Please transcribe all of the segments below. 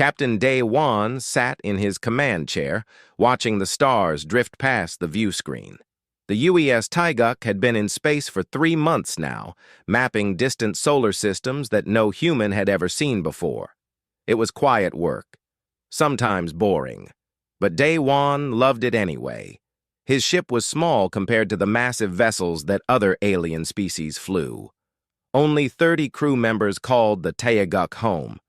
Captain Day Wan sat in his command chair, watching the stars drift past the view screen. The UES Taiguk had been in space for 3 months now, mapping distant solar systems that no human had ever seen before. It was quiet work, sometimes boring, but Day Wan loved it anyway. His ship was small compared to the massive vessels that other alien species flew. Only 30 crew members called the Taiguk home.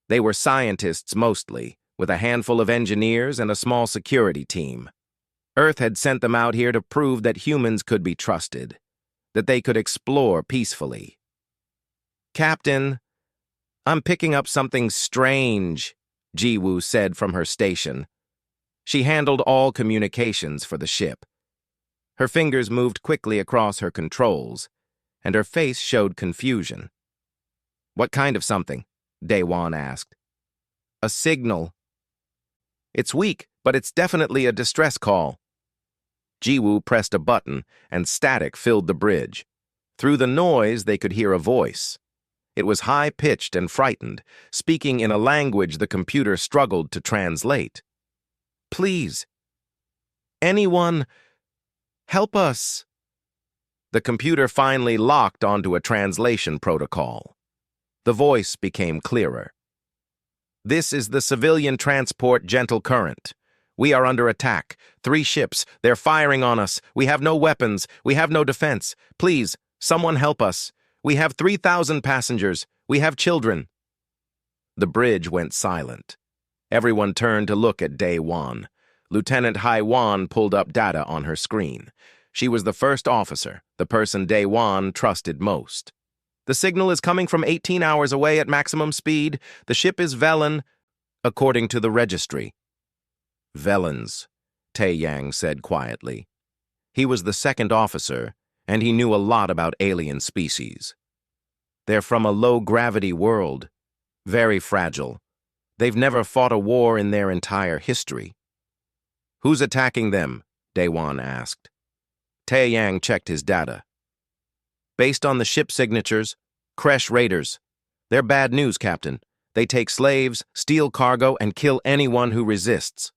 They were scientists mostly, with a handful of engineers and a small security team. Earth had sent them out here to prove that humans could be trusted, that they could explore peacefully. "Captain, I'm picking up something strange," Jiwoo said from her station. She handled all communications for the ship. Her fingers moved quickly across her controls, and her face showed confusion. "What kind of something?" Daewon asked. "A signal. It's weak, but it's definitely a distress call." Jiwoo pressed a button, and static filled the bridge. Through the noise, they could hear a voice. It was high-pitched and frightened, speaking in a language the computer struggled to translate. "Please, anyone, help us." The computer finally locked onto a translation protocol. The voice became clearer. "This is the civilian transport Gentle Current. We are under attack. 3 ships. They're firing on us. We have no weapons. We have no defense. Please, someone help us. We have 3,000 passengers. We have children." The bridge went silent. Everyone turned to look at Day Wan. Lieutenant Hai Wan pulled up data on her screen. She was the first officer, the person Day Wan trusted most. "The signal is coming from 18 hours away at maximum speed. The ship is Velen, according to the registry." "Velens," Tae-yang said quietly. He was the second officer, and he knew a lot about alien species. "They're from a low-gravity world, very fragile. They've never fought a war in their entire history." "Who's attacking them?" Daewon asked. Tae-yang checked his data. "Based on the ship signatures, Kresh Raiders. They're bad news, Captain. They take slaves, steal cargo, and kill anyone who resists."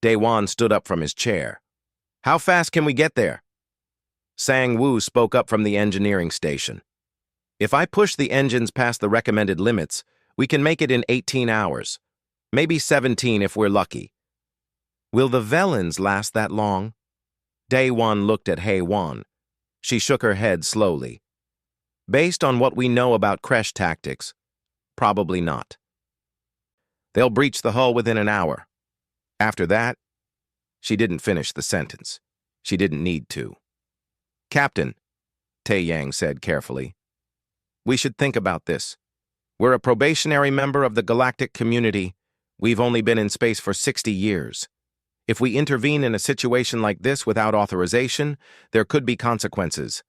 Daewon stood up from his chair. "How fast can we get there?" Sang Woo spoke up from the engineering station. "If I push the engines past the recommended limits, we can make it in 18 hours. Maybe 17 if we're lucky." "Will the Velens last that long?" Daewon looked at Hae-won. She shook her head slowly. "Based on what we know about Kresh tactics, probably not. They'll breach the hull within an hour. After that," she didn't finish the sentence. She didn't need to. "Captain," Tae-yang said carefully, "we should think about this. We're a probationary member of the galactic community. We've only been in space for 60 years. If we intervene in a situation like this without authorization, there could be consequences.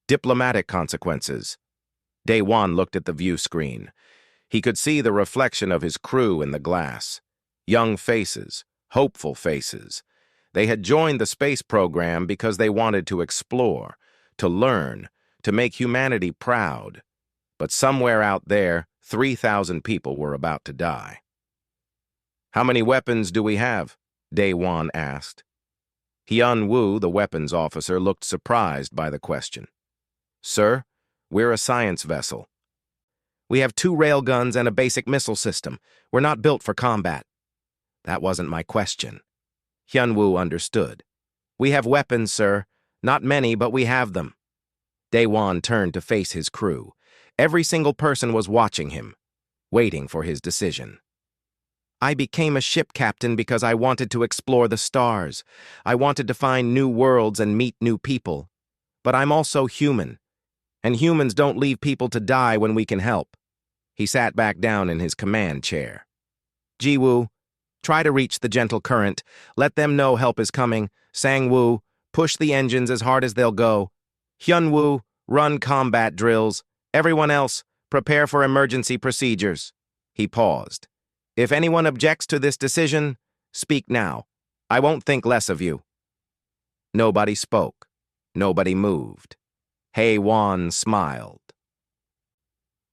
Diplomatic consequences." Daewon looked at the view screen. He could see the reflection of his crew in the glass. Young faces, hopeful faces. They had joined the space program because they wanted to explore, to learn, to make humanity proud. But somewhere out there, 3,000 people were about to die. "How many weapons do we have?" Daewon asked. Hyun Woo, the weapons officer, looked surprised by the question. "Sir, we're a science vessel. We have 2 railguns and a basic missile system. We're not built for combat." "That wasn't my question." Hyun-woo understood. "We have weapons, sir. Not many, but we have them." Daewon turned to face his crew. Every single person was watching him, waiting for his decision. "I became a ship captain because I wanted to explore the stars. I wanted to find new worlds and meet new people. But I'm also human, and humans don't leave people to die when we can help." He sat back down in his command chair. "Jiwoo, try to reach the Gentle Current. Let them know help is coming. Sang-woo, push the engines as hard as they'll go. Hyun-woo, run combat drills. Everyone else, prepare for emergency procedures." He paused. "If anyone objects to this decision, speak now. I won't think less of you." Nobody spoke. Nobody moved. Hae-won smiled.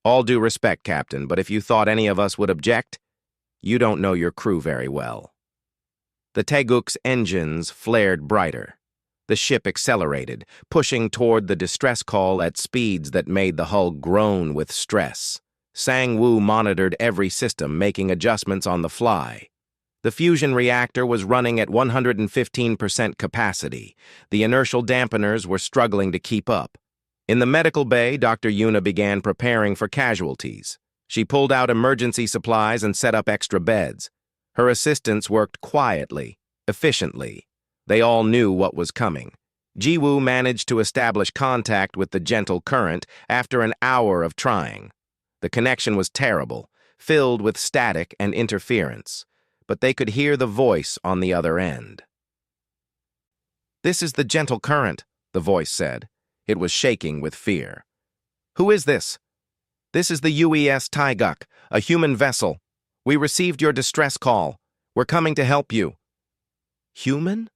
"All due respect, Captain, but if you thought any of us would object, You don't know your crew very well. The Taeguk's engines flared brighter. The ship accelerated, pushing toward the distress call at speeds that made the hull groan with stress. Sang-woo monitored every system, making adjustments on the fly. The fusion reactor was running at 115% capacity. The inertial dampeners were struggling to keep up. In the medical bay, Dr. Yuna began preparing for casualties. She pulled out emergency supplies and set up extra beds. Her assistants worked quietly, efficiently. They all knew what was coming. Jiwoo managed to establish contact with the gentle current after an hour of trying. The connection was terrible, filled with static and interference, but they could hear the voice on the other end. "This is the gentle current," the voice said. It was shaking with fear. "Who is this?" "This is the UES Taeguk, a human vessel. We received your distress call. We're coming to help you." "Human?"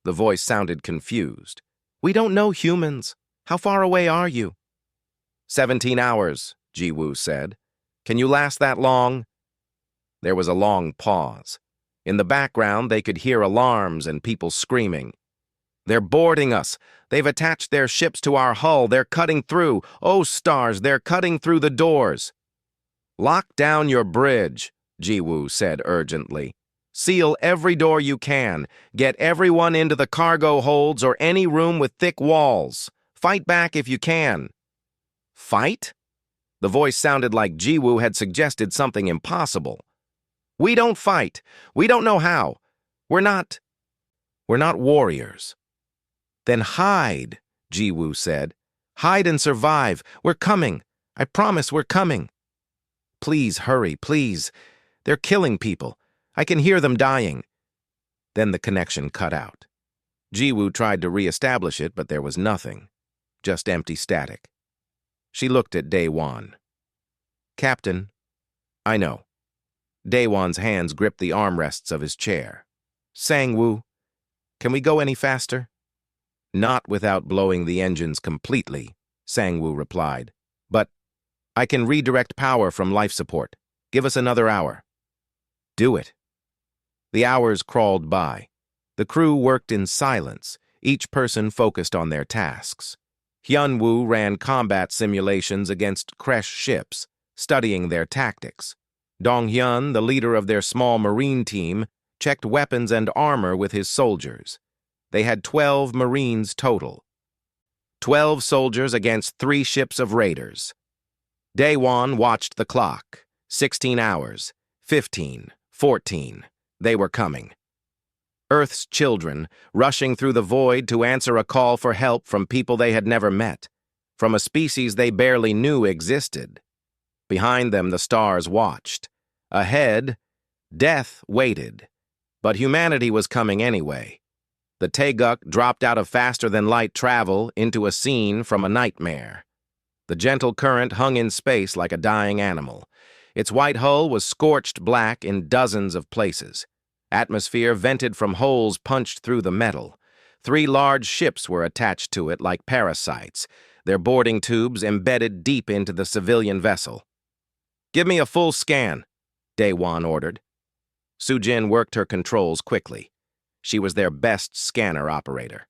The voice sounded confused. "We don't know humans. How far away are you?" 17 hours, Jiwoo said. "Can you last that long?" There was a long pause. In the background, they could hear alarms and people screaming. "They're boarding us. They've attached their ships to our hull. They're cutting through. Oh, stars, they're cutting through the doors." "Lock down your bridge," Jiwoo said urgently. "Seal every door you can. Get everyone into the cargo holds or any room with thick walls. Fight back if you can." "Fight?" The voice sounded like Jiwoo had suggested something impossible. "We don't fight. We don't know how. We're not warriors." "Then hide," Jiwoo said. "Hide and survive. We're coming. I promise we're coming." "Please hurry, please. They're killing people. I can hear them dying." Then the connection cut out. Jiwoo tried to re-establish it, but there was nothing. Just empty static. She looked at Daewon. "Captain." "I know." Daewon's hands gripped the armrests of his chair. "Sang-woo, can we go any faster?" "Not without blowing the engines completely," Sang-woo replied. "But I can redirect power from life support. Give us another hour." "Do it." The hours crawled by. The crew worked in silence, each person focused on their tasks. Hyun-woo ran combat simulations against Kresh ships, studying their tactics. Dong-hyun, the leader of their small marine team, checked weapons and armor with his soldiers. They had 12 Marines total. 12 soldiers against 3 ships of raiders. Daewon watched the clock. 16 hours. 15. 14. They were coming. Earth's children, rushing through the void to answer a call for help from people they had never met, from a species they barely knew existed. Behind them, the stars watched. Ahead, death waited. But humanity was coming anyway. The Taeguk dropped out of faster-than-light travel into a scene from a nightmare. The gentle current hung in space like a dying animal. Its white hull was scorched black in dozens of places. Atmosphere vented from holes punched through the metal. 3 large ships were attached to it like parasites, their boarding tubes embedded deep into the civilian vessel. "Give me a full scan," Daewon ordered. Sujin worked her controls quickly. She was their best scanner operator.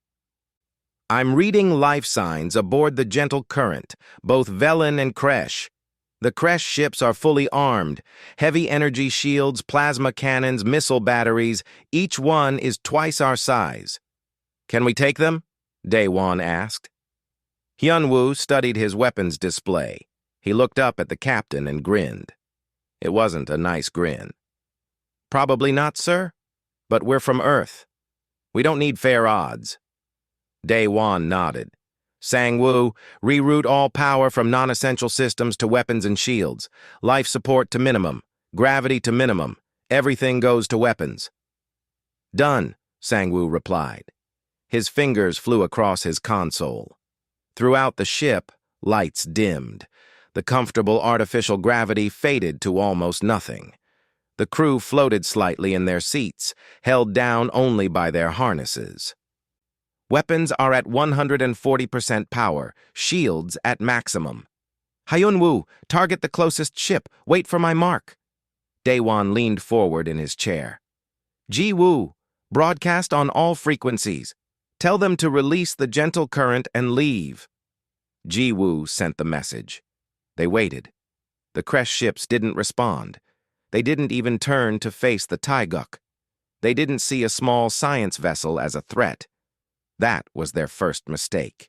"I'm reading life signs aboard the gentle current, both Velen and Kresh. The Kresh ships are fully armed. Heavy energy shields, plasma cannons, missile batteries. Each one is twice our size." "Can we take them?" Daewon asked. Hyun-woo studied his weapons display. He looked up at the captain and grinned. It wasn't a nice grin. "Probably not, sir. But we're from Earth. We don't need fair odds." Daewon nodded. "Sang-woo, reroute all power from non-essential systems to weapons and shields. Life support to minimum. Gravity to minimum. Everything goes to weapons." "Done," Sang-woo replied. His fingers flew across his console. Throughout the ship, lights dimmed. The comfortable artificial gravity faded to almost nothing. The crew floated slightly in their seats, held down only by their harnesses. "Weapons are at 140% power, shields at maximum." "Hyun-woo, target the closest ship. Wait for my mark." Daewon leaned forward in his chair. Ji-woo, broadcast on all frequencies. Tell them to release the gentle current and leave. Ji-woo sent the message. They waited. The Kresh ships didn't respond. They didn't even turn to face the Taeguk. They didn't see a small science vessel as a threat. That was their first mistake.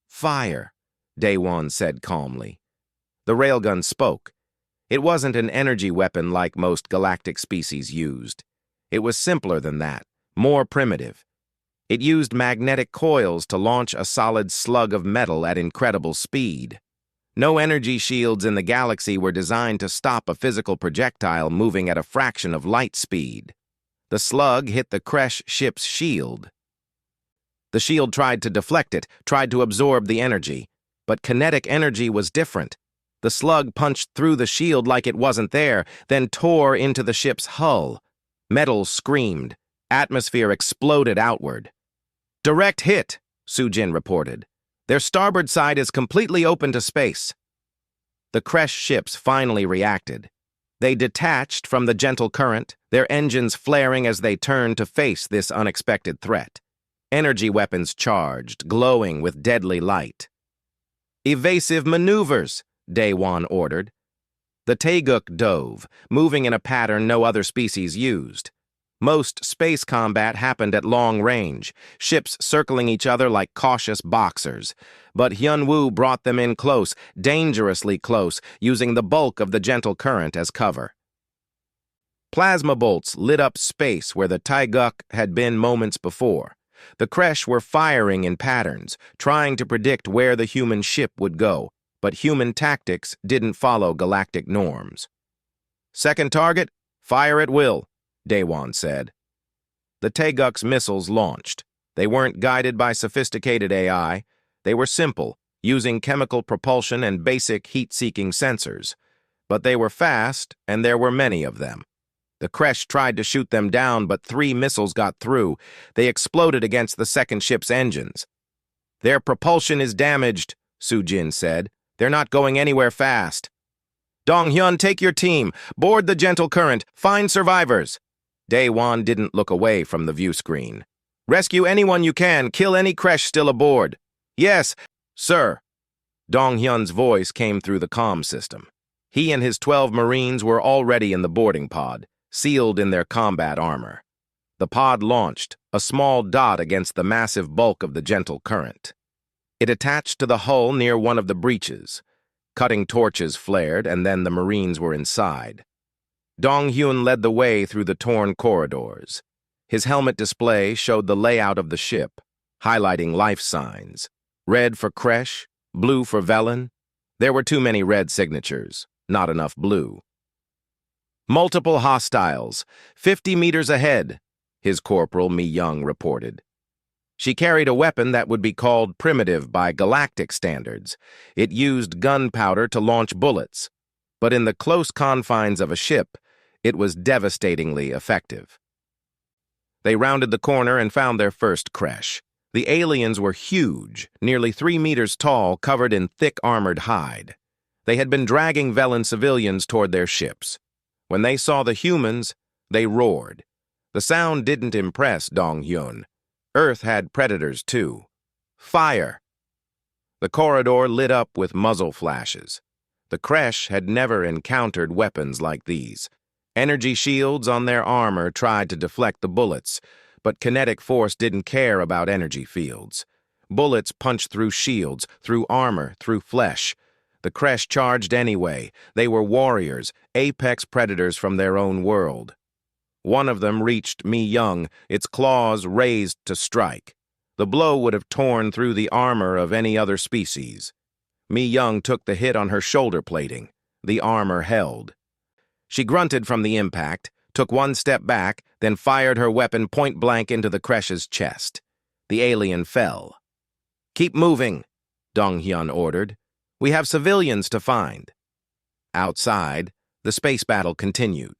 Fire, Daewon said calmly. The railgun spoke. It wasn't an energy weapon like most galactic species used. It was simpler than that, more primitive. It used magnetic coils to launch a solid slug of metal at incredible speed. No energy shields in the galaxy were designed to stop a physical projectile moving at a fraction of light speed. The slug hit the Kresh ship's shield. The shield tried to deflect it, tried to absorb the energy. But kinetic energy was different. The slug punched through the shield like it wasn't there, then tore into the ship's hull. Metal screamed. Atmosphere exploded outward. Direct hit, Sujin reported. Their starboard side is completely open to space. The Kresh ships finally reacted. They detached from the gentle current, their engines flaring as they turned to face this unexpected threat. Energy weapons charged, glowing with deadly light. Evasive maneuvers, Daewon ordered. The Taeguk dove, moving in a pattern no other species used. Most space combat happened at long range, ships circling each other like cautious boxers. But Hyun-woo brought them in close, dangerously close, using the bulk of the gentle current as cover. Plasma bolts lit up space where the Taeguk had been moments before. The Kresh were firing in patterns, trying to predict where the human ship would go, but human tactics didn't follow galactic norms. Second target, fire at will, Daewon said. The Taeguk's missiles launched. They weren't guided by sophisticated AI. They were simple, using chemical propulsion and basic heat-seeking sensors. But they were fast, and there were many of them. The Kresh tried to shoot them down, but 3 missiles got through. They exploded against the second ship's engines. Their propulsion is damaged, Sujin said. They're not going anywhere fast. Dong-hyun, take your team. Board the gentle current. Find survivors. Daewon didn't look away from the view screen. Rescue anyone you can. Kill any Kresh still aboard. Yes, sir. Dong-hyun's voice came through the comm system. He and his 12 Marines were already in the boarding pod, sealed in their combat armor. The pod launched, a small dot against the massive bulk of the gentle current. It attached to the hull near one of the breaches. Cutting torches flared, and then the Marines were inside. Dong-hyun led the way through the torn corridors. His helmet display showed the layout of the ship, highlighting life signs. Red for Kresh, blue for Velen. There were too many red signatures, not enough blue. Multiple hostiles, 50 meters ahead, his corporal Mi-young reported. She carried a weapon that would be called primitive by galactic standards. It used gunpowder to launch bullets, but in the close confines of a ship, it was devastatingly effective. They rounded the corner and found their first Kresh. The aliens were huge, nearly 3 meters tall, covered in thick armored hide. They had been dragging Velen civilians toward their ships. When they saw the humans, they roared. The sound didn't impress Dong-hyun. Earth had predators, too. Fire! The corridor lit up with muzzle flashes. The Kresh had never encountered weapons like these. Energy shields on their armor tried to deflect the bullets, but kinetic force didn't care about energy fields. Bullets punched through shields, through armor, through flesh. The Kresh charged anyway. They were warriors, apex predators from their own world. One of them reached Mi-young, its claws raised to strike. The blow would have torn through the armor of any other species. Mi-young took the hit on her shoulder plating. The armor held. She grunted from the impact, took one step back, then fired her weapon point-blank into the Kresh's chest. The alien fell. Keep moving, Dong-hyun ordered. We have civilians to find. Outside, the space battle continued.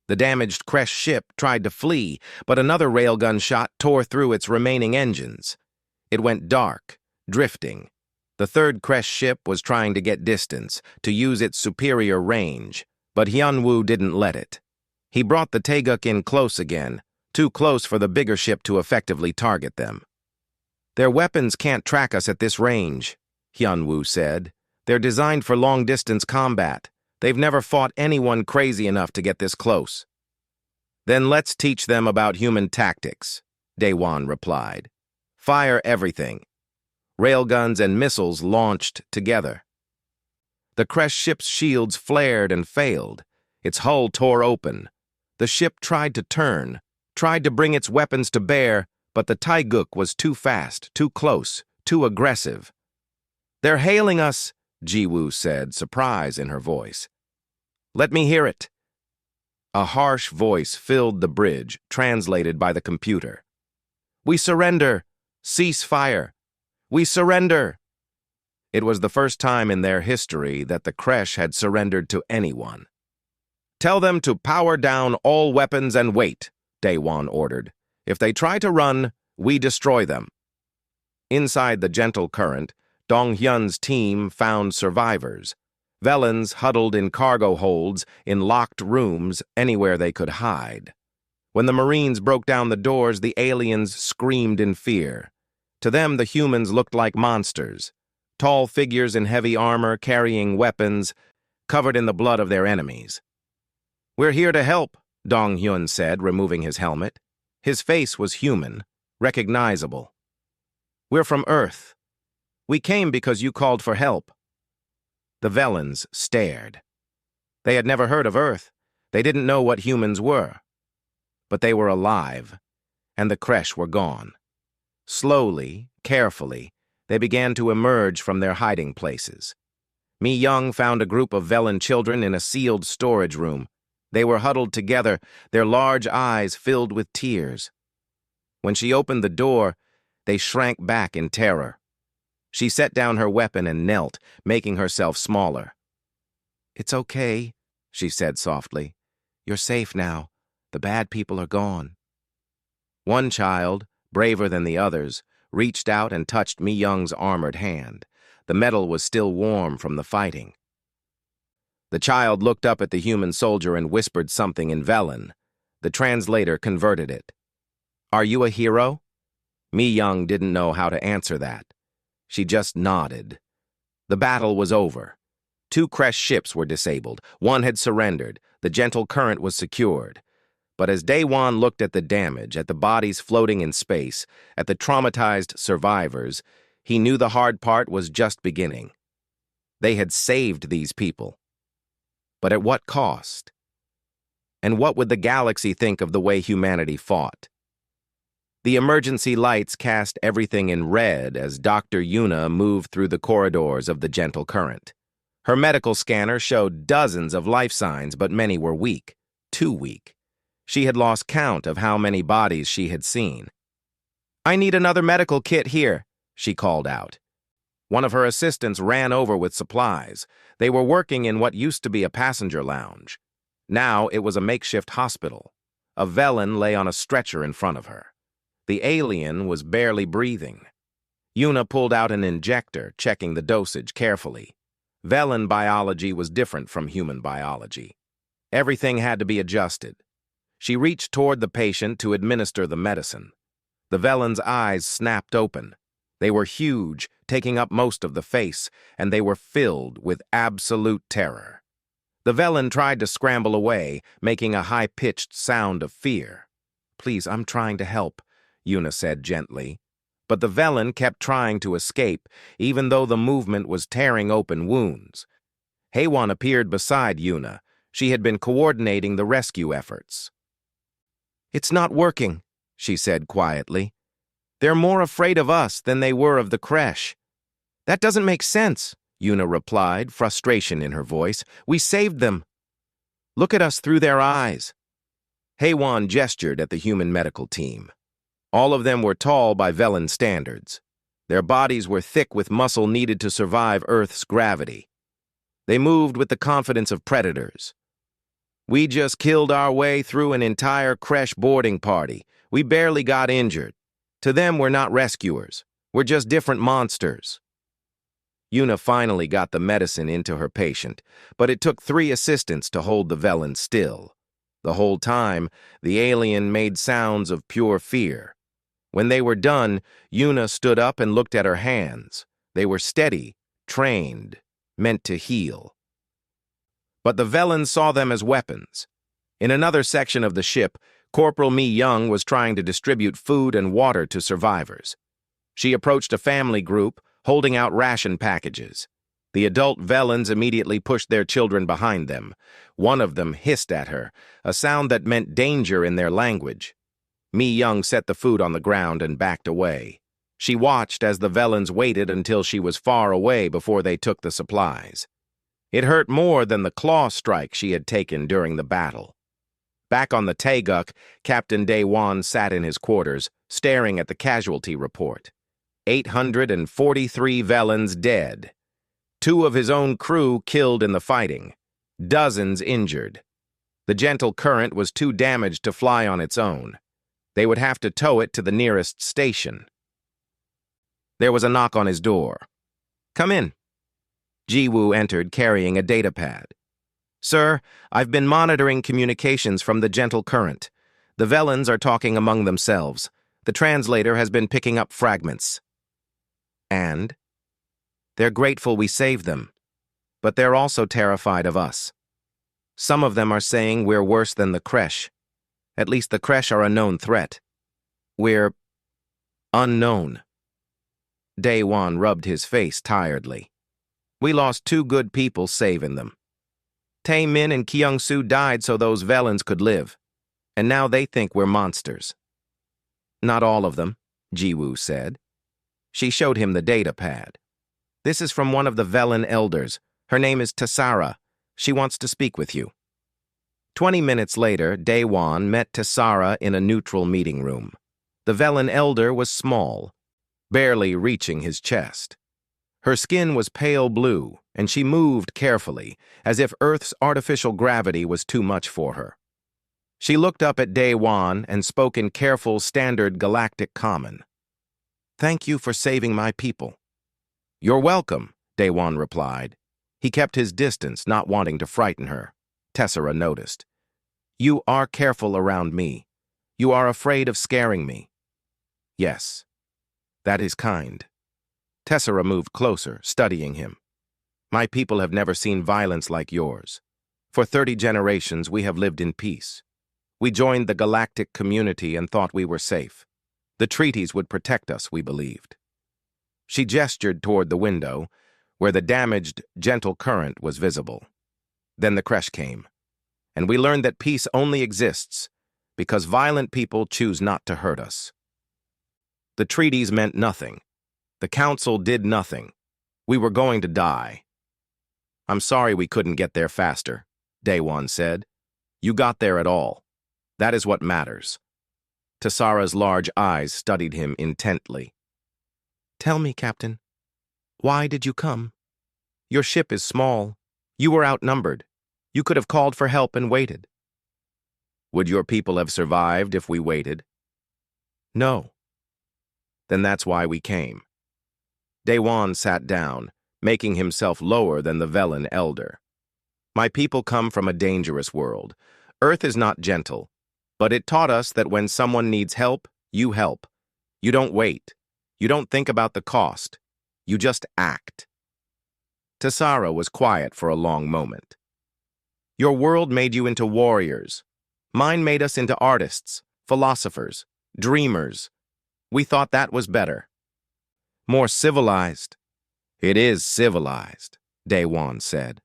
The damaged Kresh ship tried to flee, but another railgun shot tore through its remaining engines. It went dark, drifting. The third Kresh ship was trying to get distance, to use its superior range, But Hyunwoo didn't let it. He brought the Taeguk in close again, too close for the bigger ship to effectively target them. "Their weapons can't track us at this range," Hyunwoo said. "They're designed for long-distance combat. They've never fought anyone crazy enough to get this close." "Then let's teach them about human tactics," Daewon replied. "Fire everything." Railguns and missiles launched together. The Kresh ship's shields flared and failed. Its hull tore open. The ship tried to turn, tried to bring its weapons to bear, but the Taeguk was too fast, too close, too aggressive. "They're hailing us," Jiwoo said, surprise in her voice. "Let me hear it." A harsh voice filled the bridge, translated by the computer. "We surrender. Cease fire. We surrender." It was the first time in their history that the Kresh had surrendered to anyone. "Tell them to power down all weapons and wait," Daewon ordered. "If they try to run, we destroy them." Inside the gentle current, Donghyun's team found survivors. Velens huddled in cargo holds, in locked rooms, anywhere they could hide. When the Marines broke down the doors, the aliens screamed in fear. To them, the humans looked like monsters. Tall figures in heavy armor, carrying weapons, covered in the blood of their enemies. "We're here to help," Donghyun said, removing his helmet. His face was human, recognizable. "We're from Earth. We came because you called for help." The Velens stared. They had never heard of Earth. They didn't know what humans were. But they were alive, and the Kresh were gone. Slowly, carefully, they began to emerge from their hiding places. Mi Young found a group of Velen children in a sealed storage room. They were huddled together, their large eyes filled with tears. When she opened the door, they shrank back in terror. She set down her weapon and knelt, making herself smaller. "It's okay," she said softly. "You're safe now. The bad people are gone." One child, braver than the others, reached out and touched Mi Young's armored hand. The metal was still warm from the fighting. The child looked up at the human soldier and whispered something in Velen. The translator converted it. "Are you a hero?" Mi Young didn't know how to answer that. She just nodded. The battle was over. 2 Kresh ships were disabled. One had surrendered. The gentle current was secured. But as Daewon looked at the damage, at the bodies floating in space, at the traumatized survivors, he knew the hard part was just beginning. They had saved these people. But at what cost? And what would the galaxy think of the way humanity fought? The emergency lights cast everything in red as Dr. Yuna moved through the corridors of the gentle current. Her medical scanner showed dozens of life signs, but many were weak, too weak. She had lost count of how many bodies she had seen. "I need another medical kit here," she called out. One of her assistants ran over with supplies. They were working in what used to be a passenger lounge. Now it was a makeshift hospital. A Velen lay on a stretcher in front of her. The alien was barely breathing. Yuna pulled out an injector, checking the dosage carefully. Velen biology was different from human biology. Everything had to be adjusted. She reached toward the patient to administer the medicine. The Velen's eyes snapped open. They were huge, taking up most of the face, and they were filled with absolute terror. The Velen tried to scramble away, making a high-pitched sound of fear. "Please, I'm trying to help," Yuna said gently. But the Velen kept trying to escape, even though the movement was tearing open wounds. Haewon appeared beside Yuna. She had been coordinating the rescue efforts. "It's not working," she said quietly. "They're more afraid of us than they were of the Kresh." "That doesn't make sense," Yuna replied, frustration in her voice. "We saved them. Look at us through their eyes." Haewon gestured at the human medical team. All of them were tall by Velen standards. Their bodies were thick with muscle needed to survive Earth's gravity. They moved with the confidence of predators. "We just killed our way through an entire Kresh boarding party. We barely got injured. To them, we're not rescuers. We're just different monsters." Yuna finally got the medicine into her patient, but it took 3 assistants to hold the Velen still. The whole time, the alien made sounds of pure fear. When they were done, Yuna stood up and looked at her hands. They were steady, trained, meant to heal. But the Velen saw them as weapons. In another section of the ship, Corporal Mi Young was trying to distribute food and water to survivors. She approached a family group, holding out ration packages. The adult Velens immediately pushed their children behind them. One of them hissed at her, a sound that meant danger in their language. Mi Young set the food on the ground and backed away. She watched as the Velens waited until she was far away before they took the supplies. It hurt more than the claw strike she had taken during the battle. Back on the Taeguk, Captain Daewon sat in his quarters, staring at the casualty report. 843 Velens dead. 2 of his own crew killed in the fighting. Dozens injured. The gentle current was too damaged to fly on its own. They would have to tow it to the nearest station. There was a knock on his door. "Come in." Jiwoo entered carrying a datapad. "Sir, I've been monitoring communications from the gentle current. The Velens are talking among themselves. The translator has been picking up fragments." "And?" "They're grateful we saved them, but they're also terrified of us. Some of them are saying we're worse than the Kresh. At least the Kresh are a known threat. We're unknown." Daewon rubbed his face tiredly. "We lost 2 good people saving them. Tae Min and Kyung-soo died so those Velens could live, and now they think we're monsters." "Not all of them," Jiwoo said. She showed him the data pad. "This is from one of the Velen elders. Her name is Tessara. She wants to speak with you." 20 minutes later, Daewon met Tessara in a neutral meeting room. The Velen elder was small, barely reaching his chest. Her skin was pale blue, and she moved carefully, as if Earth's artificial gravity was too much for her. She looked up at Daewon and spoke in careful, standard galactic common. "Thank you for saving my people." "You're welcome," Daewon replied. He kept his distance, not wanting to frighten her. Tessara noticed. "You are careful around me. You are afraid of scaring me." "Yes, that is kind." Tessara moved closer, studying him. "My people have never seen violence like yours. For 30 generations, we have lived in peace. We joined the galactic community and thought we were safe. The treaties would protect us, we believed." She gestured toward the window, where the damaged, gentle current was visible. Then the Kresh came, and we learned that peace only exists because violent people choose not to hurt us. The treaties meant nothing. The Council did nothing. We were going to die. "I'm sorry we couldn't get there faster," Daewon said. "You got there at all. That is what matters." Tessara's large eyes studied him intently. "Tell me, Captain, why did you come? Your ship is small. You were outnumbered. You could have called for help and waited." "Would your people have survived if we waited?" "No." "Then that's why we came." Daewon sat down, making himself lower than the Velen elder. "My people come from a dangerous world. Earth is not gentle, but it taught us that when someone needs help, you help. You don't wait. You don't think about the cost. You just act." Tessara was quiet for a long moment. "Your world made you into warriors. Mine made us into artists, philosophers, dreamers. We thought that was better. More civilized." "It is civilized," Daewon said.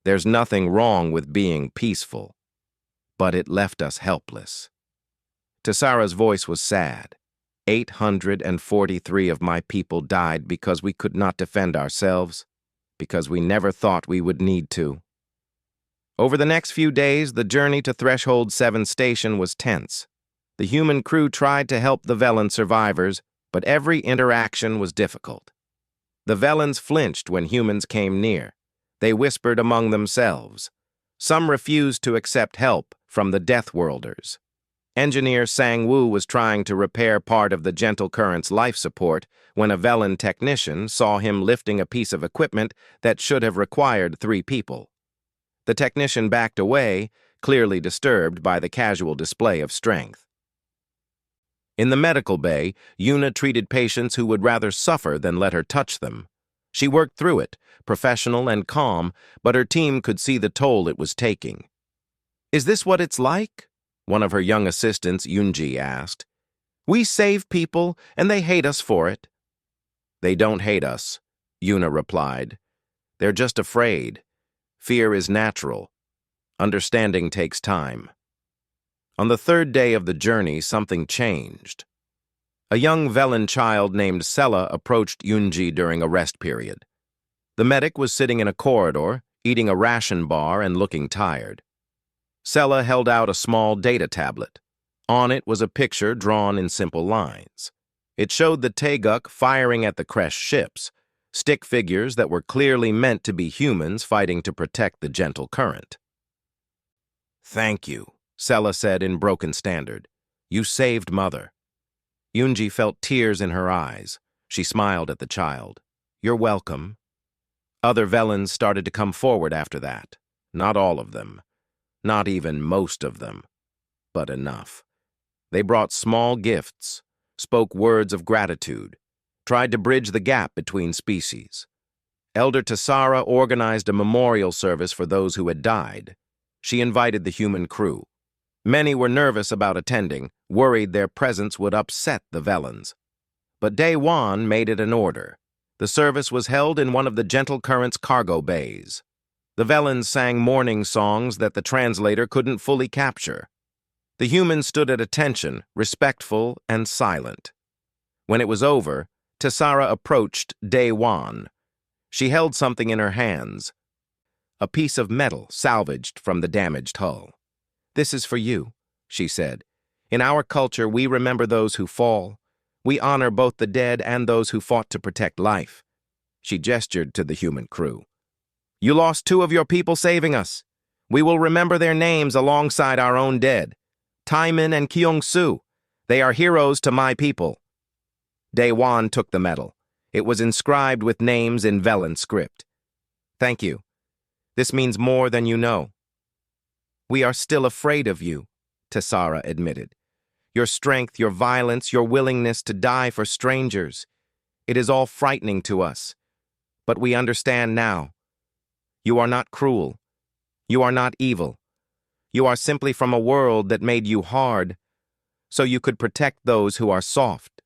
"There's nothing wrong with being peaceful. But it left us helpless." Tessara's voice was sad. 843 of my people died because we could not defend ourselves, because we never thought we would need to. Over the next few days, the journey to Threshold 7 Station was tense. The human crew tried to help the Velen survivors, but every interaction was difficult. The Velens flinched when humans came near. They whispered among themselves. Some refused to accept help from the Deathworlders. Engineer Sang-woo was trying to repair part of the Gentle Current's life support when a Velen technician saw him lifting a piece of equipment that should have required 3 people. The technician backed away, clearly disturbed by the casual display of strength. In the medical bay, Yuna treated patients who would rather suffer than let her touch them. She worked through it, professional and calm, but her team could see the toll it was taking. "Is this what it's like?" one of her young assistants, Yoonji, asked. "We save people, and they hate us for it." "They don't hate us," Yuna replied. "They're just afraid. Fear is natural. Understanding takes time." On the 3rd day of the journey, something changed. A young Velen child named Sella approached Yoonji during a rest period. The medic was sitting in a corridor, eating a ration bar and looking tired. Sella held out a small data tablet. On it was a picture drawn in simple lines. It showed the Taeguk firing at the Kresh ships, stick figures that were clearly meant to be humans fighting to protect the Gentle Current. "Thank you," Sella said in broken standard. "You saved Mother." Yoonji felt tears in her eyes. She smiled at the child. "You're welcome." Other Velens started to come forward after that. Not all of them. Not even most of them. But enough. They brought small gifts, spoke words of gratitude, tried to bridge the gap between species. Elder Tassara organized a memorial service for those who had died. She invited the human crew. Many were nervous about attending, worried their presence would upset the Velens. But Daewon made it an order. The service was held in one of the Gentle Current's cargo bays. The Velens sang mourning songs that the translator couldn't fully capture. The humans stood at attention, respectful and silent. When it was over, Tassara approached Daewon. She held something in her hands, a piece of metal salvaged from the damaged hull. "This is for you," she said. "In our culture, we remember those who fall. We honor both the dead and those who fought to protect life." She gestured to the human crew. "You lost 2 of your people saving us. We will remember their names alongside our own dead. Taimin and Kyung-soo. They are heroes to my people." Daewon took the medal. It was inscribed with names in Velen script. "Thank you. This means more than you know." "We are still afraid of you," Tassara admitted. "Your strength, your violence, your willingness to die for strangers. It is all frightening to us. But we understand now. You are not cruel. You are not evil. You are simply from a world that made you hard, so you could protect those who are soft."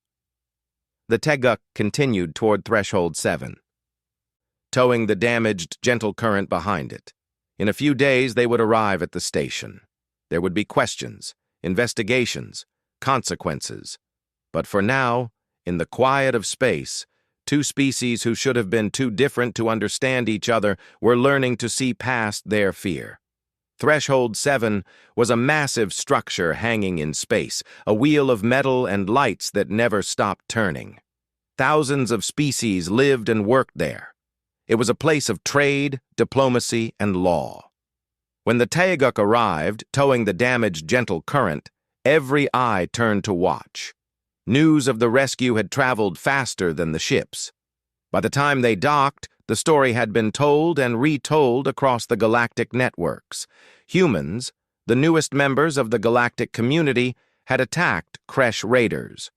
The Taeguk continued toward Threshold 7, towing the damaged Gentle Current behind it. In a few days, they would arrive at the station. There would be questions, investigations, consequences. But for now, in the quiet of space, 2 species who should have been too different to understand each other were learning to see past their fear. Threshold 7 was a massive structure hanging in space, a wheel of metal and lights that never stopped turning. Thousands of species lived and worked there. It was a place of trade, diplomacy, and law. When the Taeguk arrived, towing the damaged Gentle Current, every eye turned to watch. News of the rescue had traveled faster than the ships. By the time they docked, the story had been told and retold across the galactic networks. Humans, the newest members of the galactic community, had attacked Kresh raiders.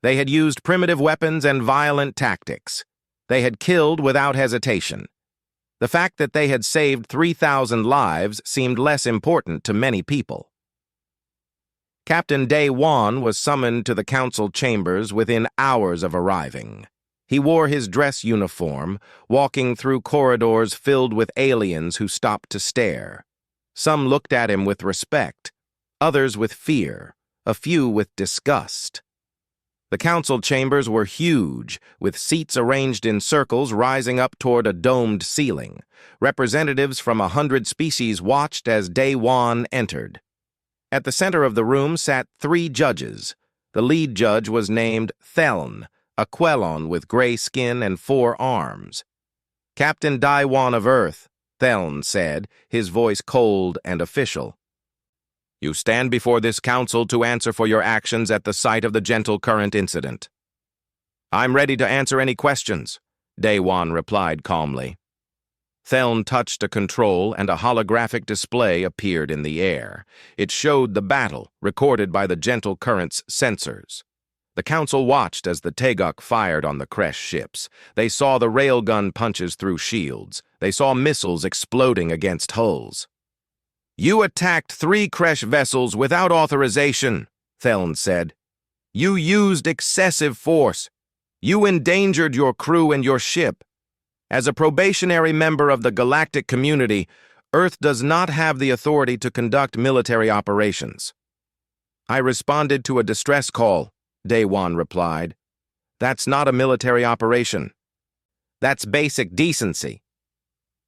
They had used primitive weapons and violent tactics. They had killed without hesitation. The fact that they had saved 3,000 lives seemed less important to many people. Captain Daewon was summoned to the council chambers within hours of arriving. He wore his dress uniform, walking through corridors filled with aliens who stopped to stare. Some looked at him with respect, others with fear, a few with disgust. The council chambers were huge, with seats arranged in circles rising up toward a domed ceiling. Representatives from 100 species watched as Daewon entered. At the center of the room sat 3 judges. The lead judge was named Theln, a Quelon with gray skin and 4 arms. "Captain Daewon of Earth," Theln said, his voice cold and official. You stand before this council to answer for your actions at the site of the Gentle Current incident. I'm ready to answer any questions, Daewon replied calmly. Theln touched a control and a holographic display appeared in the air. It showed the battle, recorded by the Gentle Current's sensors. The council watched as the Teguk fired on the Kresh ships. They saw the railgun punches through shields. They saw missiles exploding against hulls. You attacked 3 Kresh vessels without authorization, Theln said. You used excessive force. You endangered your crew and your ship. As a probationary member of the galactic community, Earth does not have the authority to conduct military operations. I responded to a distress call, Daewon replied. That's not a military operation. That's basic decency.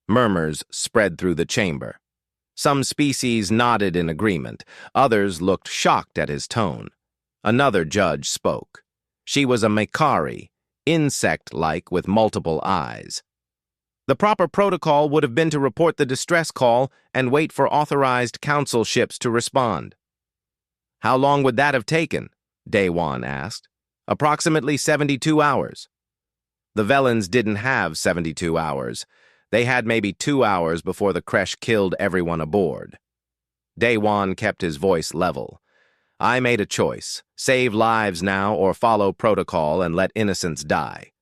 Murmurs spread through the chamber. Some species nodded in agreement. Others looked shocked at his tone. Another judge spoke. She was a Makari, insect-like with multiple eyes. The proper protocol would have been to report the distress call and wait for authorized council ships to respond. How long would that have taken? Daewon asked. Approximately 72 hours. The Velans didn't have 72 hours. They had maybe 2 hours before the Kresh killed everyone aboard. Daewon kept his voice level. I made a choice. Save lives now or follow protocol and let innocents die.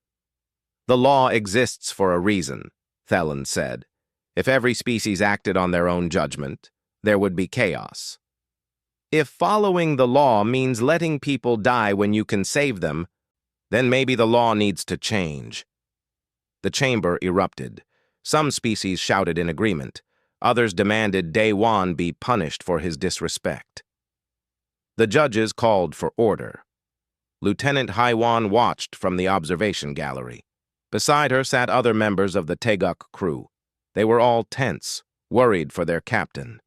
The law exists for a reason, Theln said. If every species acted on their own judgment, there would be chaos. If following the law means letting people die when you can save them, then maybe the law needs to change. The chamber erupted. Some species shouted in agreement. Others demanded Daewon be punished for his disrespect. The judges called for order. Lieutenant Haiwan watched from the observation gallery. Beside her sat other members of the Teguk crew. They were all tense, worried for their captain.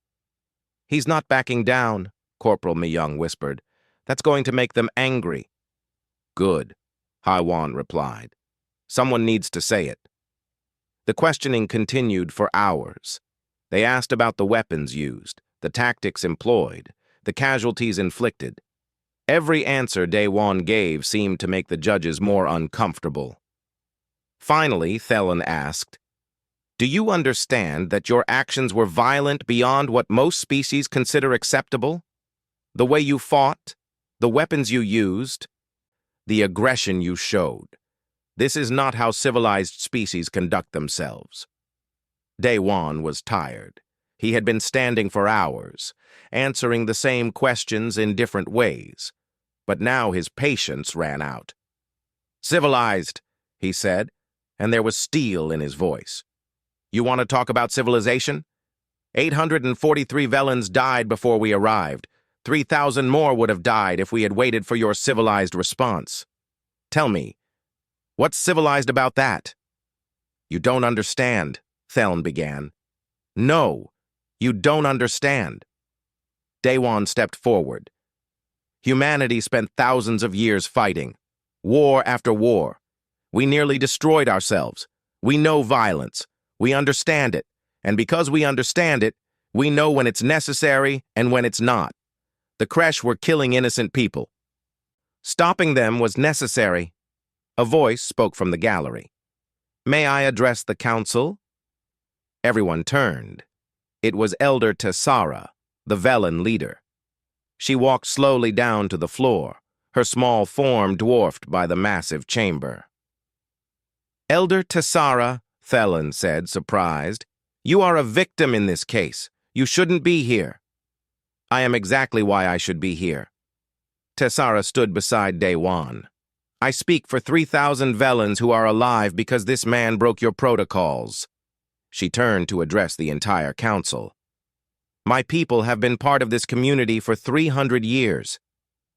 He's not backing down, Corporal Myung whispered. That's going to make them angry. Good, Haiwan replied. Someone needs to say it. The questioning continued for hours. They asked about the weapons used, the tactics employed, the casualties inflicted. Every answer Daewon gave seemed to make the judges more uncomfortable. Finally, Theln asked, Do you understand that your actions were violent beyond what most species consider acceptable? The way you fought, the weapons you used, the aggression you showed. This is not how civilized species conduct themselves. Daewon was tired. He had been standing for hours, answering the same questions in different ways. But now his patience ran out. Civilized, he said, and there was steel in his voice. You want to talk about civilization? 843 Velans died before we arrived. 3,000 more would have died if we had waited for your civilized response. Tell me, what's civilized about that? You don't understand, Theln began. No, you don't understand. Daewon stepped forward. Humanity spent thousands of years fighting, war after war. We nearly destroyed ourselves. We know violence. We understand it. And because we understand it, we know when it's necessary and when it's not. The Kresh were killing innocent people. Stopping them was necessary. A voice spoke from the gallery. May I address the council? Everyone turned. It was Elder Tessara, the Velan leader. She walked slowly down to the floor, her small form dwarfed by the massive chamber. Elder Tessara, Theln said, surprised, you are a victim in this case. You shouldn't be here. I am exactly why I should be here. Tessara stood beside Daewon. I speak for 3,000 Velans who are alive because this man broke your protocols. She turned to address the entire council. My people have been part of this community for 300 years.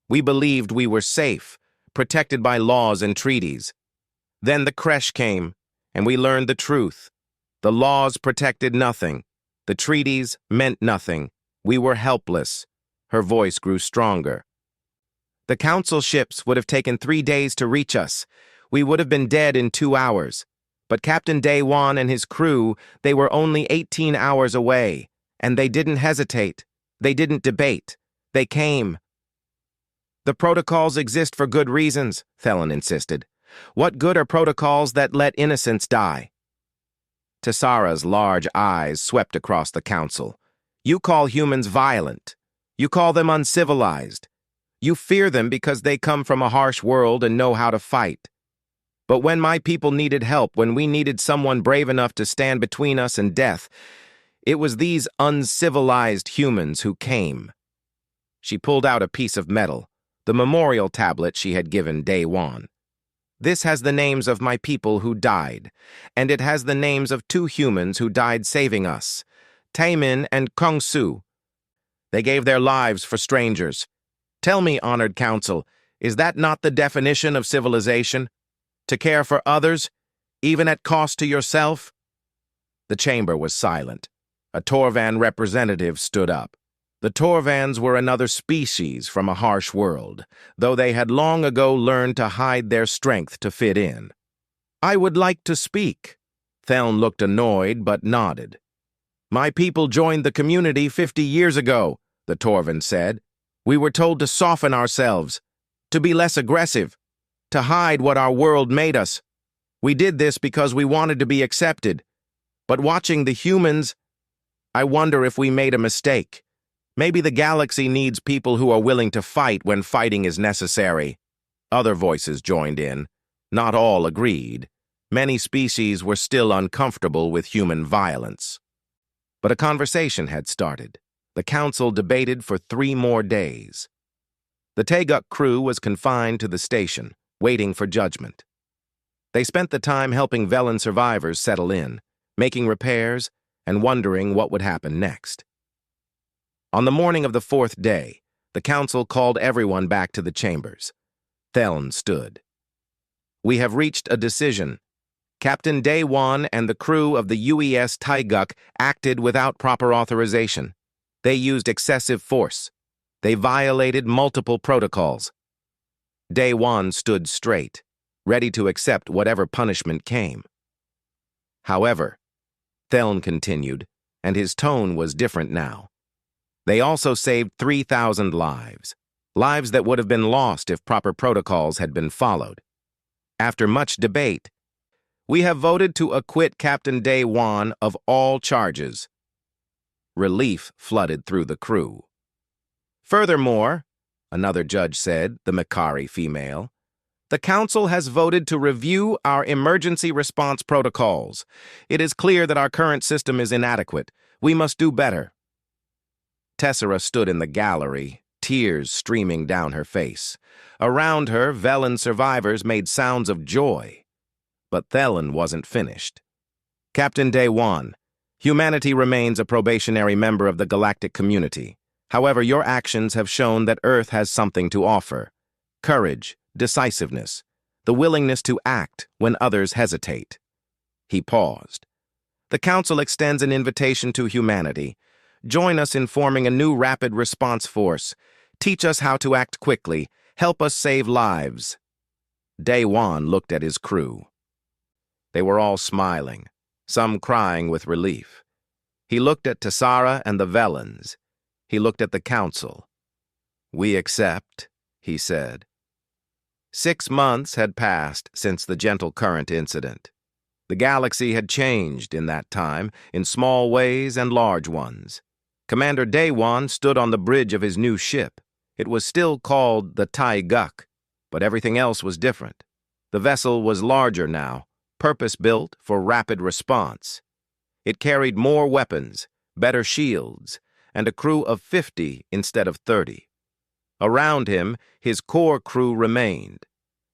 We believed we were safe, protected by laws and treaties. Then the Kresh came, and we learned the truth. The laws protected nothing. The treaties meant nothing. We were helpless. Her voice grew stronger. The council ships would have taken 3 days to reach us. We would have been dead in 2 hours. But Captain Daewon and his crew, they were only 18 hours away, and they didn't hesitate. They didn't debate. They came. The protocols exist for good reasons, Thelen insisted. What good are protocols that let innocents die? Tessara's large eyes swept across the council. You call humans violent. You call them uncivilized. You fear them because they come from a harsh world and know how to fight. But when my people needed help, when we needed someone brave enough to stand between us and death, it was these uncivilized humans who came. She pulled out a piece of metal, the memorial tablet she had given Day One. This has the names of my people who died, and it has the names of 2 humans who died saving us, Taemin and Kongsu. They gave their lives for strangers. Tell me, honored council, is that not the definition of civilization? To care for others, even at cost to yourself? The chamber was silent. A Torvan representative stood up. The Torvans were another species from a harsh world, though they had long ago learned to hide their strength to fit in. I would like to speak. Theln looked annoyed but nodded. My people joined the community 50 years ago, the Torvan said. We were told to soften ourselves, to be less aggressive, to hide what our world made us. We did this because we wanted to be accepted. But watching the humans, I wonder if we made a mistake. Maybe the galaxy needs people who are willing to fight when fighting is necessary. Other voices joined in. Not all agreed. Many species were still uncomfortable with human violence. But a conversation had started. The council debated for 3 more days. The Taeguk crew was confined to the station, waiting for judgment. They spent the time helping Velen survivors settle in, making repairs, and wondering what would happen next. On the morning of the 4th day, the council called everyone back to the chambers. Theln stood. We have reached a decision. Captain Day One and the crew of the UES Taeguk acted without proper authorization. They used excessive force. They violated multiple protocols. Day One stood straight, ready to accept whatever punishment came. However, Theln continued, and his tone was different now. They also saved 3,000 lives, lives that would have been lost if proper protocols had been followed. After much debate, we have voted to acquit Captain Day One of all charges. Relief flooded through the crew. Furthermore, another judge said, the Mikari female, the council has voted to review our emergency response protocols. It is clear that our current system is inadequate. We must do better. Tessera stood in the gallery, tears streaming down her face. Around her, Velen survivors made sounds of joy. But Thelen wasn't finished. Captain Day One, humanity remains a probationary member of the galactic community. However, your actions have shown that Earth has something to offer. Courage, decisiveness, the willingness to act when others hesitate. He paused. The Council extends an invitation to humanity. Join us in forming a new rapid response force. Teach us how to act quickly. Help us save lives. Day One looked at his crew. They were all smiling, some crying with relief. He looked at Tessara and the Velens. He looked at the Council. We accept, he said. 6 months had passed since the Gentle Current incident. The galaxy had changed in that time, in small ways and large ones. Commander Daywan stood on the bridge of his new ship. It was still called the Taeguk, but everything else was different. The vessel was larger now, purpose-built for rapid response. It carried more weapons, better shields, and a crew of 50 instead of 30. Around him, his core crew remained.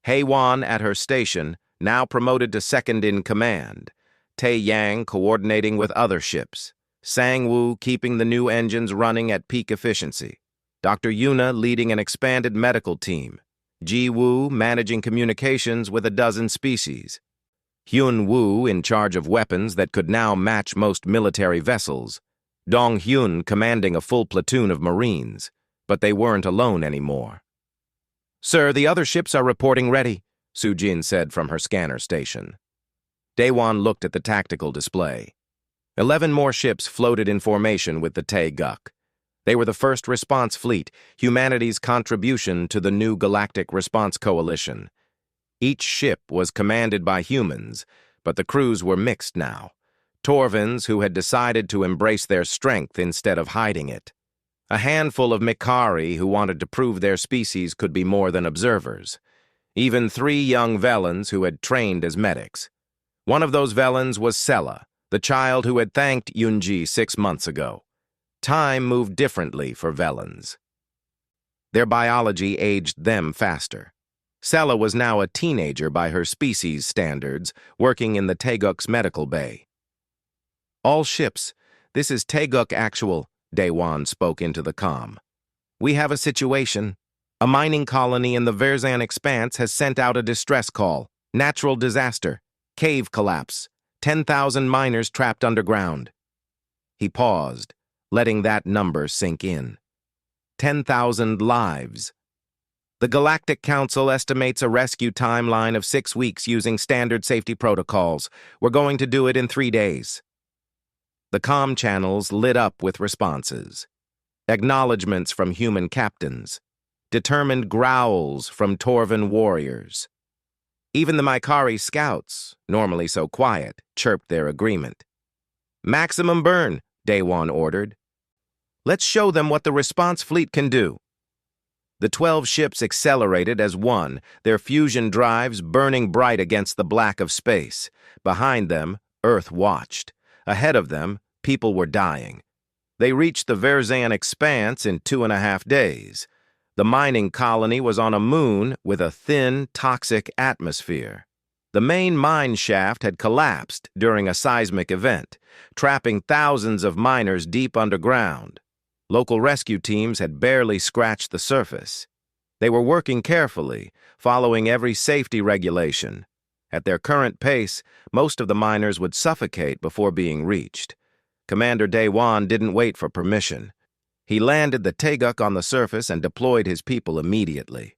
Heiwan at her station, now promoted to second in command. Tae Yang coordinating with other ships. Sang Woo keeping the new engines running at peak efficiency. Dr. Yuna leading an expanded medical team. Ji Woo managing communications with a dozen species. Hyun Woo in charge of weapons that could now match most military vessels. Dong Hyun commanding a full platoon of Marines. But they weren't alone anymore. Sir, the other ships are reporting ready, Sujin said from her scanner station. Daewon looked at the tactical display. 11 more ships floated in formation with the Taeguk. They were the first response fleet, humanity's contribution to the new Galactic Response Coalition. Each ship was commanded by humans, but the crews were mixed now. Torvins who had decided to embrace their strength instead of hiding it. A handful of Mikari who wanted to prove their species could be more than observers. Even 3 young Velans who had trained as medics. One of those Velans was Sela, the child who had thanked Yunji 6 months ago. Time moved differently for Velans. Their biology aged them faster. Sela was now a teenager by her species standards, working in the Teguk's medical bay. "All ships, this is Teguk Actual," Daewon spoke into the comm. "We have a situation. A mining colony in the Verzan Expanse has sent out a distress call. Natural disaster. Cave collapse. 10,000 miners trapped underground." He paused, letting that number sink in. 10,000 lives. The Galactic Council estimates a rescue timeline of 6 weeks using standard safety protocols. We're going to do it in 3 days. The comm channels lit up with responses. Acknowledgements from human captains. Determined growls from Torvin warriors. Even the Mikari scouts, normally so quiet, chirped their agreement. "Maximum burn," Daewon ordered. "Let's show them what the response fleet can do." The 12 ships accelerated as one, their fusion drives burning bright against the black of space. Behind them, Earth watched. Ahead of them, people were dying. They reached the Verzan Expanse in 2.5 days. The mining colony was on a moon with a thin, toxic atmosphere. The main mine shaft had collapsed during a seismic event, trapping thousands of miners deep underground. Local rescue teams had barely scratched the surface. They were working carefully, following every safety regulation. At their current pace, most of the miners would suffocate before being reached. Commander Daewon didn't wait for permission. He landed the Teguk on the surface and deployed his people immediately.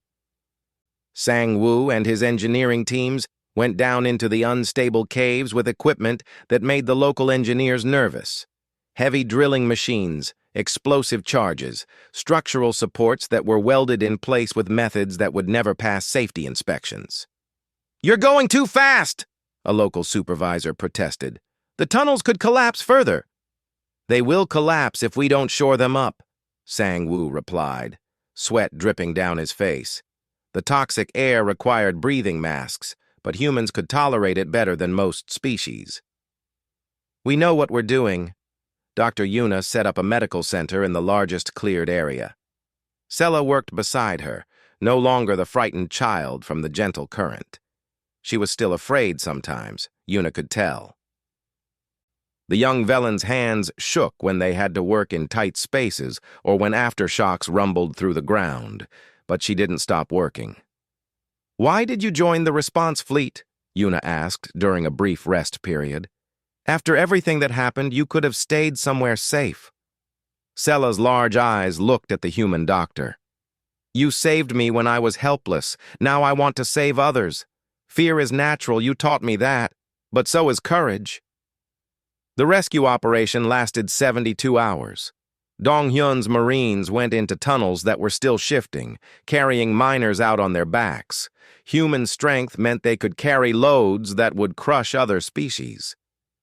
Sang-Woo and his engineering teams went down into the unstable caves with equipment that made the local engineers nervous. Heavy drilling machines, explosive charges, structural supports that were welded in place with methods that would never pass safety inspections. "You're going too fast!" a local supervisor protested. "The tunnels could collapse further." "They will collapse if we don't shore them up," Sang-Woo replied, sweat dripping down his face. The toxic air required breathing masks, but humans could tolerate it better than most species. "We know what we're doing." Dr. Yuna set up a medical center in the largest cleared area. Sela worked beside her, no longer the frightened child from the gentle current. She was still afraid sometimes, Yuna could tell. The young Velan's hands shook when they had to work in tight spaces or when aftershocks rumbled through the ground, but she didn't stop working. "Why did you join the response fleet?" Yuna asked during a brief rest period. "After everything that happened, you could have stayed somewhere safe." Sela's large eyes looked at the human doctor. "You saved me when I was helpless. Now I want to save others. Fear is natural, you taught me that, but so is courage." The rescue operation lasted 72 hours. Dong-hyun's Marines went into tunnels that were still shifting, carrying miners out on their backs. Human strength meant they could carry loads that would crush other species.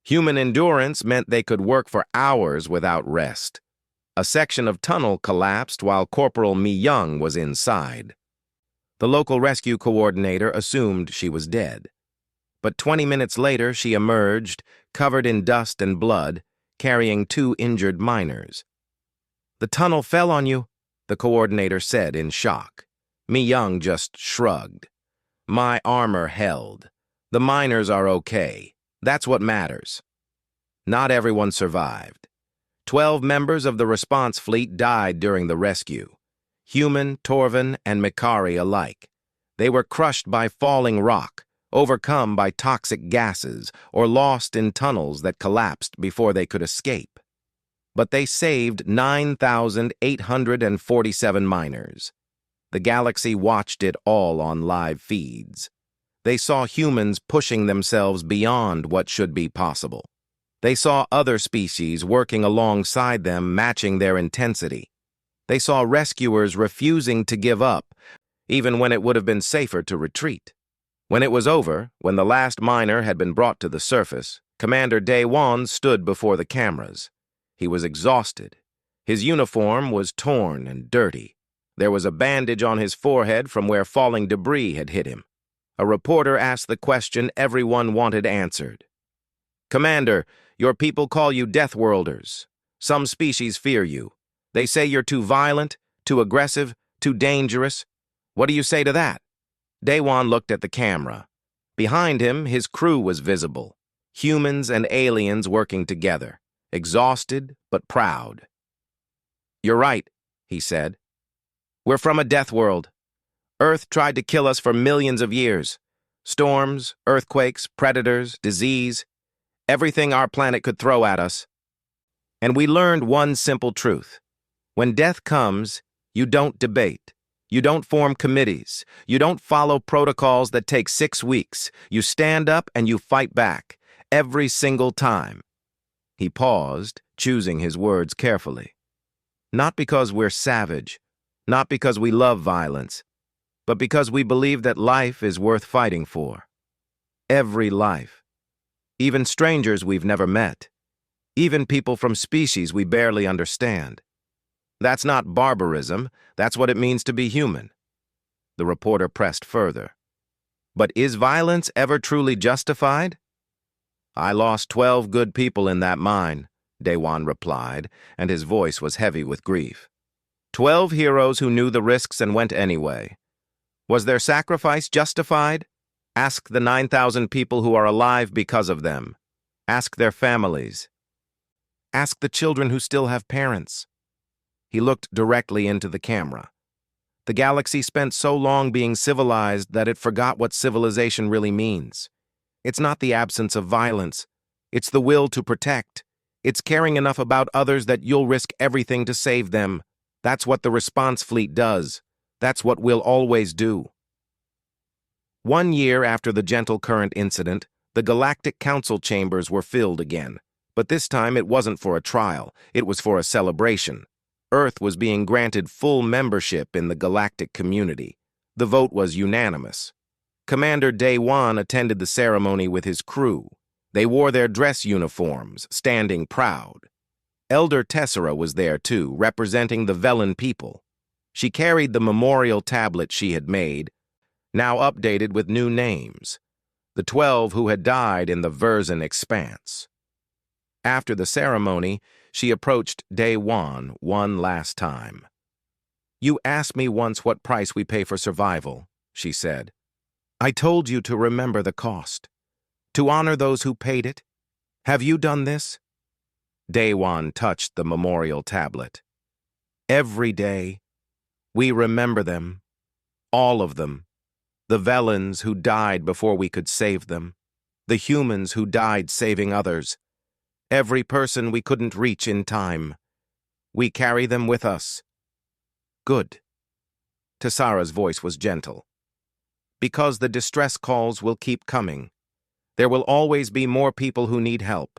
Human endurance meant they could work for hours without rest. A section of tunnel collapsed while Corporal Mi-young was inside. The local rescue coordinator assumed she was dead. But 20 minutes later, she emerged, covered in dust and blood, carrying 2 injured miners. "The tunnel fell on you," the coordinator said in shock. Mi-young just shrugged. "My armor held. The miners are okay. That's what matters." Not everyone survived. 12 members of the response fleet died during the rescue. Human, Torvin, and Mikari alike. They were crushed by falling rock, overcome by toxic gases, or lost in tunnels that collapsed before they could escape. But they saved 9,847 miners. The galaxy watched it all on live feeds. They saw humans pushing themselves beyond what should be possible. They saw other species working alongside them, matching their intensity. They saw rescuers refusing to give up, even when it would have been safer to retreat. When it was over, when the last miner had been brought to the surface, Commander Day-Wan stood before the cameras. He was exhausted. His uniform was torn and dirty. There was a bandage on his forehead from where falling debris had hit him. A reporter asked the question everyone wanted answered. "Commander, your people call you Deathworlders. Some species fear you. They say you're too violent, too aggressive, too dangerous. What do you say to that?" Day-Wan looked at the camera. Behind him, his crew was visible. Humans and aliens working together, exhausted but proud. "You're right," he said. "We're from a death world. Earth tried to kill us for millions of years. Storms, earthquakes, predators, disease, everything our planet could throw at us. And we learned one simple truth. When death comes, you don't debate. You don't form committees. You don't follow protocols that take 6 weeks. You stand up and you fight back, every single time." He paused, choosing his words carefully. "Not because we're savage, not because we love violence, but because we believe that life is worth fighting for. Every life. Even strangers we've never met. Even people from species we barely understand. That's not barbarism, that's what it means to be human." The reporter pressed further. "But is violence ever truly justified?" "I lost 12 good people in that mine," Day-Wan replied, and his voice was heavy with grief. 12 heroes who knew the risks and went anyway. Was their sacrifice justified? Ask the 9,000 people who are alive because of them. Ask their families. Ask the children who still have parents." He looked directly into the camera. The galaxy spent so long being civilized that it forgot what civilization really means. It's not the absence of violence. It's the will to protect. It's caring enough about others that you'll risk everything to save them. That's what the response fleet does. That's what we'll always do. 1 year after the Gentle Current incident, the Galactic Council chambers were filled again. But this time it wasn't for a trial. It was for a celebration. Earth was being granted full membership in the galactic community. The vote was unanimous. Commander Day-Wan attended the ceremony with his crew. They wore their dress uniforms, standing proud. Elder Tessera was there too, representing the Velen people. She carried the memorial tablet she had made, now updated with new names, the 12 who had died in the Verzen expanse. After the ceremony, she approached Day-Wan one last time. "You asked me once what price we pay for survival," she said. "I told you to remember the cost, to honor those who paid it. Have you done this?" Day-Wan touched the memorial tablet. "Every day, we remember them, all of them, the Velens who died before we could save them, the humans who died saving others, every person we couldn't reach in time. We carry them with us." "Good." Tessera's voice was gentle. "Because the distress calls will keep coming. There will always be more people who need help.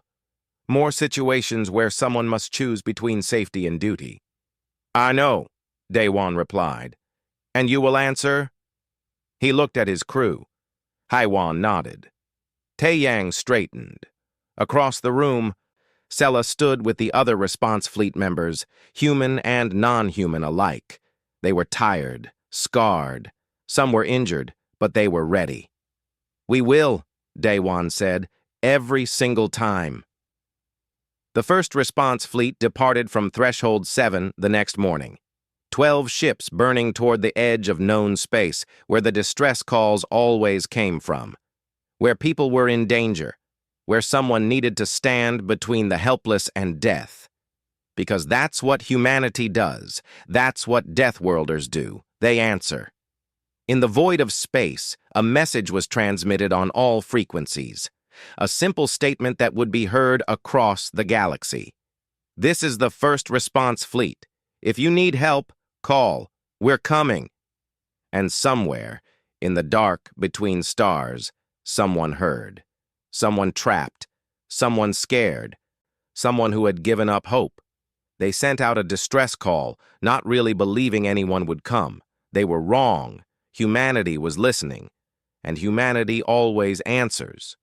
More situations where someone must choose between safety and duty." "I know," Day-Wan replied. "And you will answer?" He looked at his crew. Haiwan nodded. Taeyang straightened. Across the room, Sella stood with the other response fleet members, human and non-human alike. They were tired, scarred. Some were injured, but they were ready. "We will," Day-Wan said, "every single time." The first response fleet departed from Threshold 7 the next morning. 12 ships burning toward the edge of known space, where the distress calls always came from. Where people were in danger. Where someone needed to stand between the helpless and death. Because that's what humanity does. That's what Deathworlders do. They answer. In the void of space, a message was transmitted on all frequencies. A simple statement that would be heard across the galaxy. "This is the first response fleet. If you need help, call. We're coming." And somewhere, in the dark between stars, someone heard. Someone trapped. Someone scared. Someone who had given up hope. They sent out a distress call, not really believing anyone would come. They were wrong. Humanity was listening, and humanity always answers.